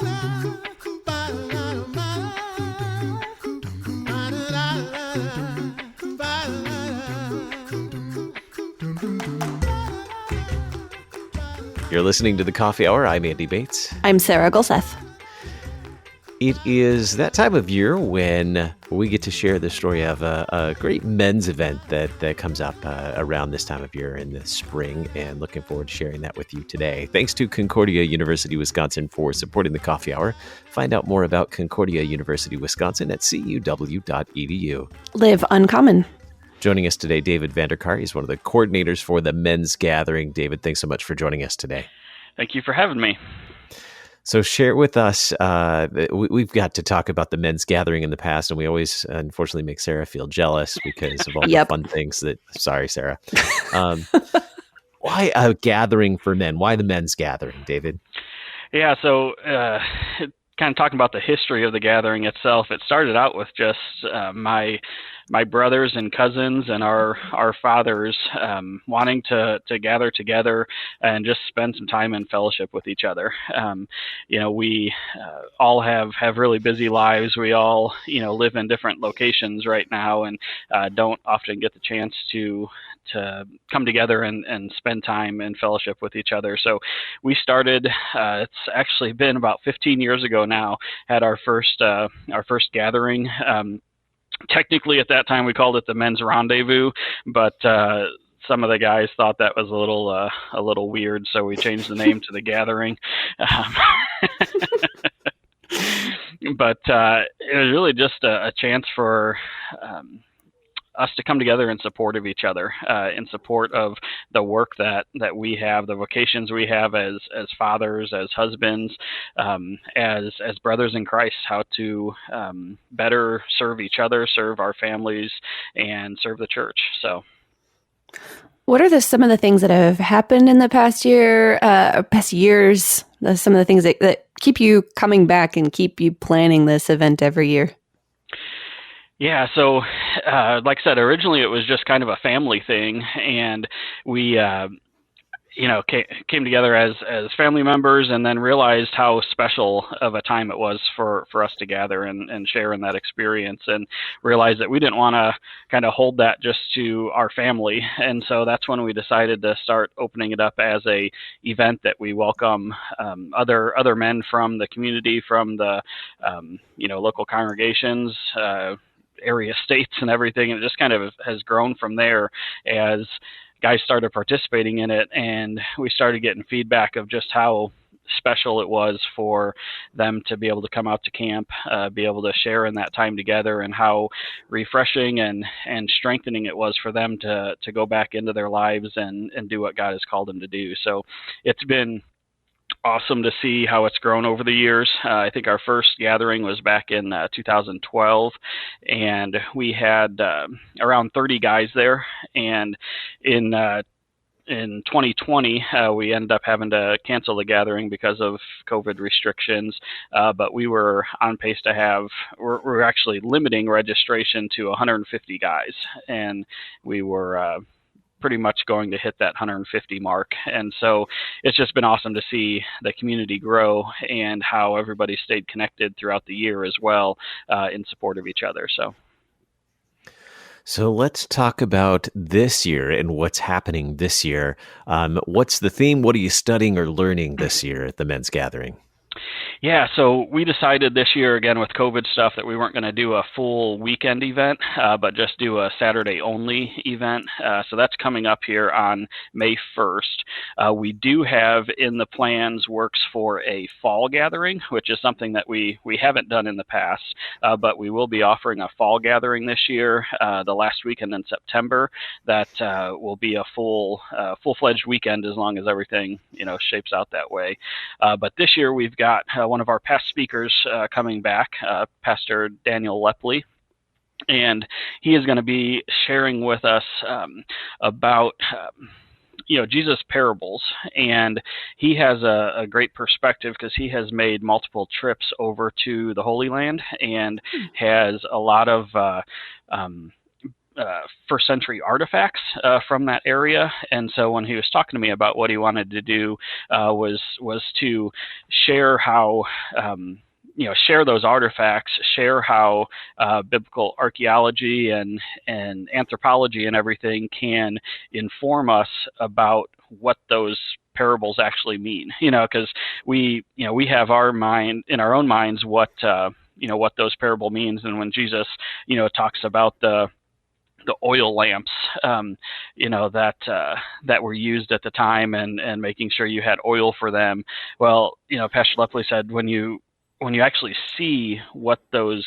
You're listening to The Coffee Hour. I'm Andy Bates. I'm Sarah Gulseth. It is that time of year when we get to share the story of a great men's event that comes up around this time of year in the spring, and looking forward to sharing that with you today. Thanks to Concordia University, Wisconsin for supporting the Coffee Hour. Find out more about Concordia University, Wisconsin at cuw.edu. Live uncommon. Joining us today, David Vandercar. He's one of the coordinators for the men's gathering. David, thanks so much for joining us today. Thank you for having me. So share with us, we've got to talk about the men's gathering in the past, and we always, unfortunately, make Sarah feel jealous because of all the fun things that, sorry, Sarah. Why a gathering for men? Why the men's gathering, David? Yeah, so kind of talking about the history of the gathering itself, it started out with just my brothers and cousins and our fathers wanting to gather together and just spend some time in fellowship with each other. We all have really busy lives. We all, live in different locations right now and don't often get the chance to come together and spend time in fellowship with each other. So we started, it's actually been about 15 years ago now, had our first gathering. Technically, at that time, we called it the Men's Rendezvous, but some of the guys thought that was a little weird, so we changed the name to the Gathering. But it was really just a chance for us to come together in support of each other, in support of the work that we have, the vocations we have as fathers, as husbands, as brothers in Christ, how to better serve each other, serve our families, and serve the church. So, what are some of the things that have happened in the past years, some of the things that keep you coming back and keep you planning this event every year? Yeah, so like I said, originally it was just kind of a family thing, and we came together as family members, and then realized how special of a time it was for us to gather and share in that experience, and realized that we didn't want to kind of hold that just to our family. And so that's when we decided to start opening it up as a event that we welcome other men from the community, from the local congregations, area states and everything, and it just kind of has grown from there as guys started participating in it, and we started getting feedback of just how special it was for them to be able to come out to camp, be able to share in that time together, and how refreshing and strengthening it was for them to go back into their lives and do what God has called them to do. So it's been awesome to see how it's grown over the years. I think our first gathering was back in 2012, and we had around 30 guys there. And in 2020, we ended up having to cancel the gathering because of COVID restrictions. But we were on pace to have, we're actually limiting registration to 150 guys, and we were pretty much going to hit that 150 mark. And so it's just been awesome to see the community grow and how everybody stayed connected throughout the year as well, in support of each other. So let's talk about this year and what's happening this year. What's the theme? What are you studying or learning this year at the men's gathering? Yeah, so we decided this year, again, with COVID stuff, that we weren't going to do a full weekend event, but just do a Saturday-only event. So that's coming up here on May 1st. We do have in the plans works for a fall gathering, which is something that we haven't done in the past, but we will be offering a fall gathering this year, the last weekend in September. That will be a full-fledged weekend as long as everything shapes out that way. But this year we've got one of our past speakers coming back, Pastor Daniel Lepley, and he is going to be sharing with us about Jesus' parables, and he has a great perspective because he has made multiple trips over to the Holy Land and has a lot of first century artifacts from that area. And so when he was talking to me about what he wanted to do was to share how share those artifacts, share how biblical archaeology and anthropology and everything can inform us about what those parables actually mean. Because we have our mind in our own minds what what those parable means, and when Jesus talks about the oil lamps, that were used at the time, and making sure you had oil for them. Well, Pastor Lepley said when you actually see what those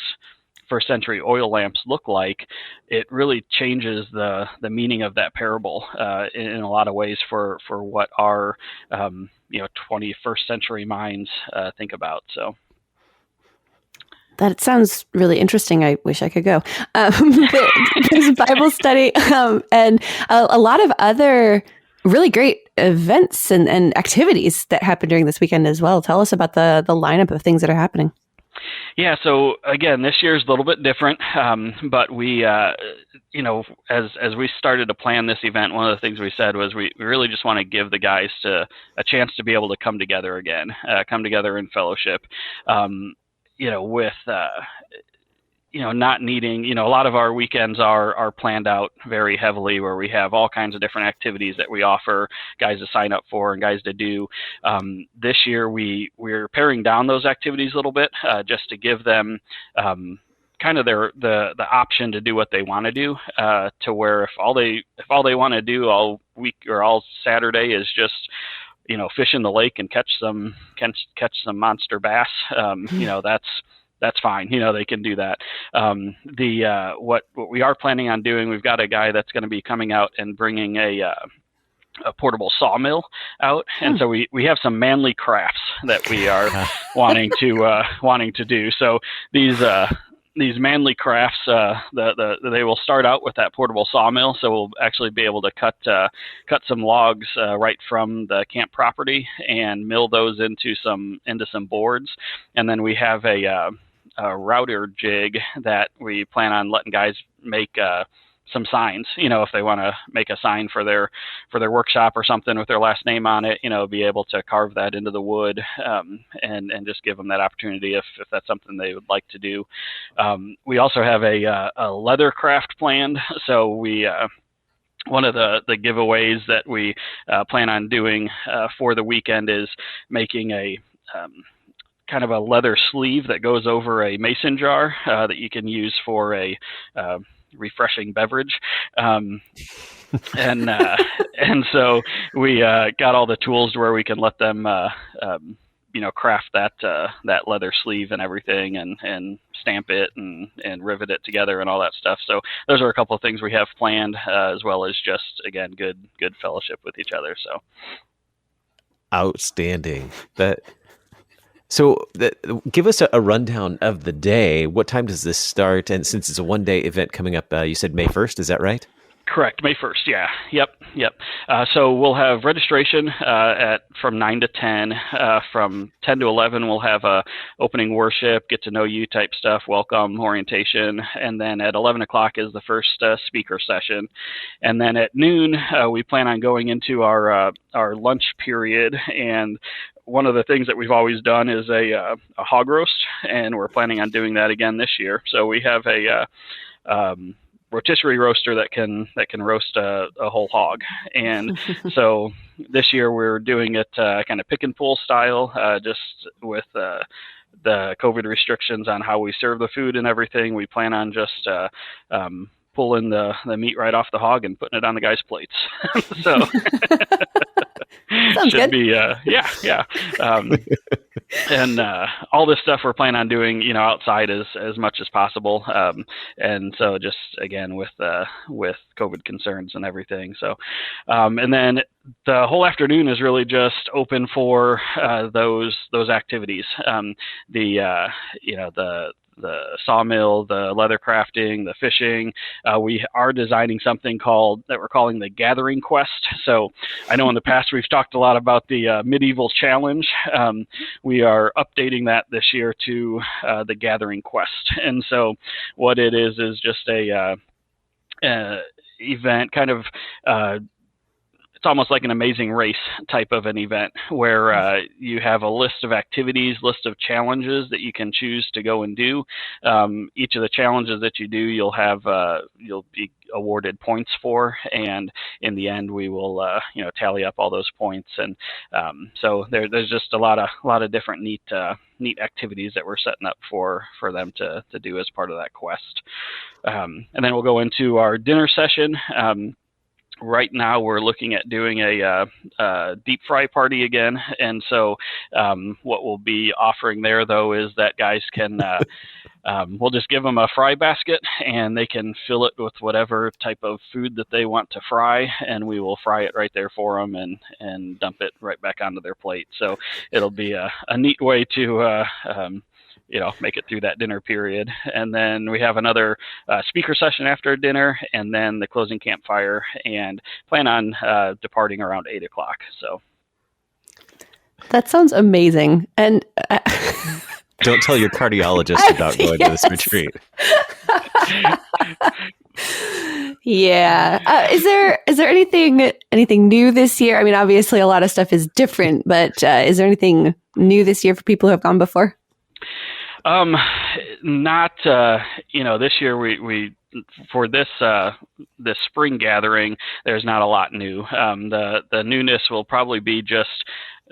first century oil lamps look like, it really changes the meaning of that parable in a lot of ways for what our 21st century minds think about. So. That sounds really interesting. I wish I could go. There's Bible study and a lot of other really great events and activities that happen during this weekend as well. Tell us about the lineup of things that are happening. Yeah, so again, this year's a little bit different, but we, as we started to plan this event, one of the things we said was we really just want to give the guys a chance to be able to come together again, come together in fellowship. With not needing, a lot of our weekends are planned out very heavily, where we have all kinds of different activities that we offer guys to sign up for and guys to do. This year we're paring down those activities a little bit, just to give them kind of the option to do what they want to do, to where if all they want to do all week or all Saturday is just fish in the lake and catch some monster bass, that's fine. They can do that. What we are planning on doing, we've got a guy that's going to be coming out and bringing a portable sawmill out, and so we have some manly crafts that we are wanting to do. So these manly crafts, they will start out with that portable sawmill, so we'll actually be able to cut some logs right from the camp property and mill those into some boards, and then we have a router jig that we plan on letting guys make some signs, if they want to make a sign for their workshop or something with their last name on it, be able to carve that into the wood, and just give them that opportunity if that's something they would like to do. We also have a leather craft planned. So we, one of the giveaways that we plan on doing for the weekend is making a kind of a leather sleeve that goes over a mason jar that you can use for a refreshing beverage, and so we got all the tools to where we can let them craft that leather sleeve and everything, and stamp it and rivet it together and all that stuff. So those are a couple of things we have planned, as well as just, again, good fellowship with each other. So outstanding. Give us a rundown of the day. What time does this start? And since it's a one-day event coming up, you said May 1st, is that right? Correct, May 1st, yeah. Yep. So we'll have registration from 9 to 10. From 10 to 11, we'll have opening worship, get to know you type stuff, welcome, orientation. And then at 11 o'clock is the first speaker session. And then at noon, we plan on going into our lunch period. And one of the things that we've always done is a hog roast, and we're planning on doing that again this year. So we have a rotisserie roaster that can roast a whole hog, and so this year we're doing it kind of pick and pull style, just with the COVID restrictions on how we serve the food and everything. We plan on just pulling the meat right off the hog and putting it on the guys' plates. So Sounds should good. be yeah. And all this stuff we're planning on doing, outside as much as possible. And so just, again, with COVID concerns and everything. So, and then the whole afternoon is really just open for those activities. The sawmill, the leather crafting, the fishing. We are designing something that we're calling the Gathering Quest. So I know in the past we've talked a lot about the medieval challenge. We are updating that this year to the Gathering Quest. And so what it is just event, kind of it's almost like an amazing race type of an event where you have a list of activities, list of challenges that you can choose to go and do. Each of the challenges that you do, you'll be awarded points for, and in the end, we will tally up all those points. And so there's just a lot of different neat activities that we're setting up for them to do as part of that quest. And then we'll go into our dinner session. Right now, we're looking at doing a deep fry party again, and so what we'll be offering there, though, is that guys can we'll just give them a fry basket, and they can fill it with whatever type of food that they want to fry, and we will fry it right there for them and dump it right back onto their plate. So it'll be a neat way to make it through that dinner period. And then we have another speaker session after dinner, and then the closing campfire, and plan on departing around 8 o'clock. So that sounds amazing. And don't tell your cardiologist about going to this retreat. Yeah. Is there anything new this year? I mean, obviously a lot of stuff is different, but is there anything new this year for people who have gone before? Not, this year we for this spring gathering, there's not a lot new. The newness will probably be just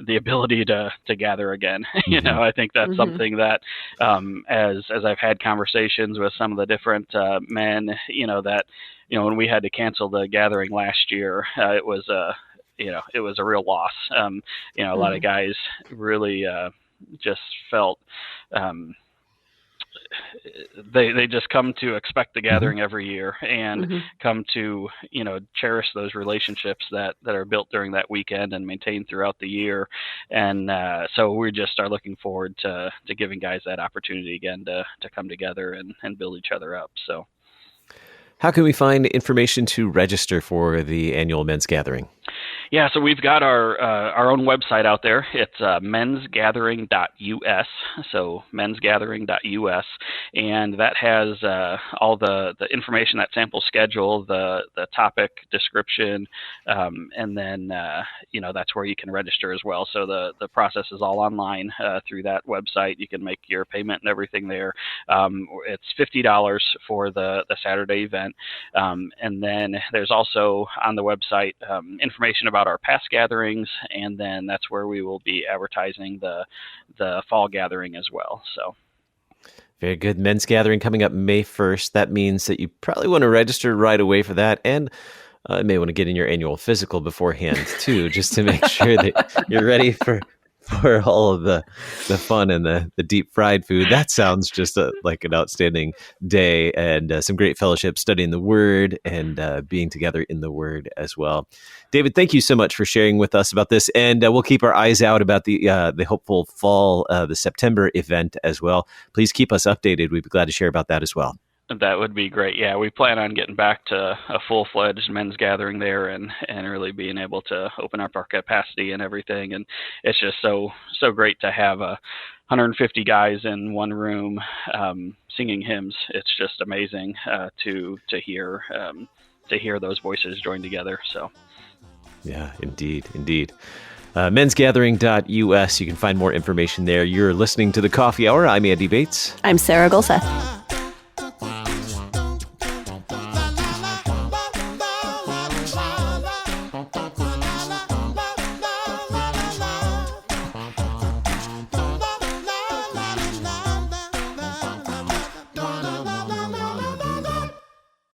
the ability to gather again. I think that's something that, as I've had conversations with some of the different men, that, when we had to cancel the gathering last year, it was a real loss. A lot of guys really just felt they just come to expect the gathering every year and come to cherish those relationships that are built during that weekend and maintained throughout the year. And so we just are looking forward to giving guys that opportunity again to come together and build each other up. So how can we find information to register for the annual men's gathering? Yeah, so we've got our own website out there. It's mensgathering.us, so mensgathering.us, and that has all the information, that sample schedule, the topic description, and then that's where you can register as well. So the process is all online through that website. You can make your payment and everything there. It's $50 for the Saturday event, and then there's also on the website information about our past gatherings, and then that's where we will be advertising the fall gathering as well. So very good. Men's gathering coming up May 1st. That means that you probably want to register right away for that, and you may want to get in your annual physical beforehand too, just to make sure that you're ready for all of the fun and the deep fried food. That sounds just like an outstanding day, and some great fellowship, studying the Word and being together in the Word as well. David, thank you so much for sharing with us about this, and we'll keep our eyes out about the hopeful fall, the September event as well. Please keep us updated. We'd be glad to share about that as well. That would be great. Yeah, we plan on getting back to a full-fledged men's gathering there and really being able to open up our capacity and everything. And it's just so great to have 150 guys in one room singing hymns. It's just amazing to hear those voices join together. So, yeah, indeed. Mensgathering.us. You can find more information there. You're listening to The Coffee Hour. I'm Andy Bates. I'm Sarah Golseth.